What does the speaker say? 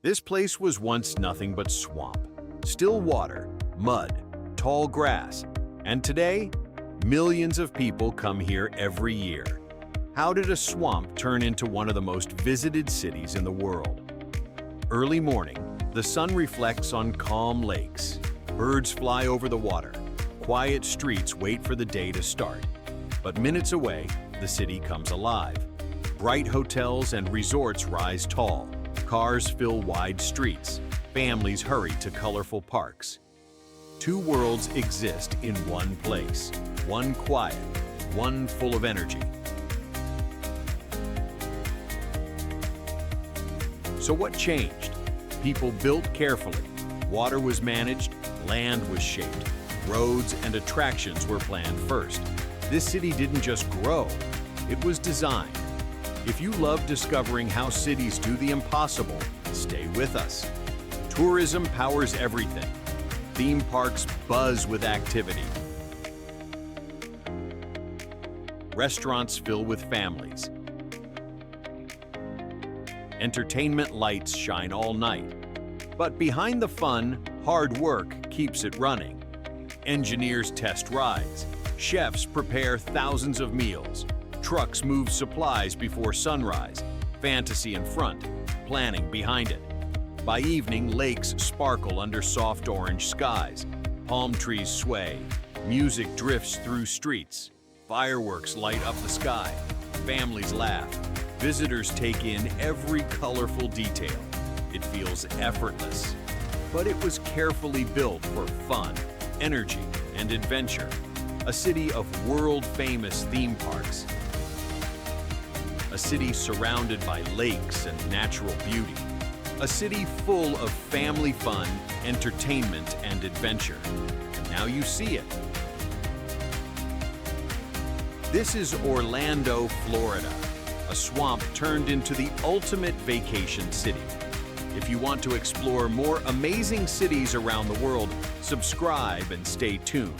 This place was once nothing but swamp, still water, mud, tall grass, and today, millions of people come here every year. How did a swamp turn into one of the most visited cities in the world? Early morning, the sun reflects on calm lakes. Birds fly over the water. Quiet streets wait for the day to start. But minutes away, the city comes alive. Bright hotels and resorts rise tall. Cars fill wide streets. Families hurry to colorful parks. Two worlds exist in one place. One quiet, one full of energy. So what changed? People built carefully. Water was managed, land was shaped. Roads and attractions were planned first. This city didn't just grow, it was designed. If you love discovering how cities do the impossible, stay with us. Tourism powers everything. Theme parks buzz with activity. Restaurants fill with families. Entertainment lights shine all night. But behind the fun, hard work keeps it running. Engineers test rides. Chefs prepare thousands of meals. Trucks move supplies before sunrise. Fantasy in front, planning behind it. By evening, lakes sparkle under soft orange skies. Palm trees sway. Music drifts through streets. Fireworks light up the sky. Families laugh. Visitors take in every colorful detail. It feels effortless. But it was carefully built for fun, energy, and adventure. A city of world-famous theme parks. A city surrounded by lakes and natural beauty. A city full of family fun, entertainment, and adventure. And now you see it. This is Orlando, Florida, a swamp turned into the ultimate vacation city. If you want to explore more amazing cities around the world, subscribe and stay tuned.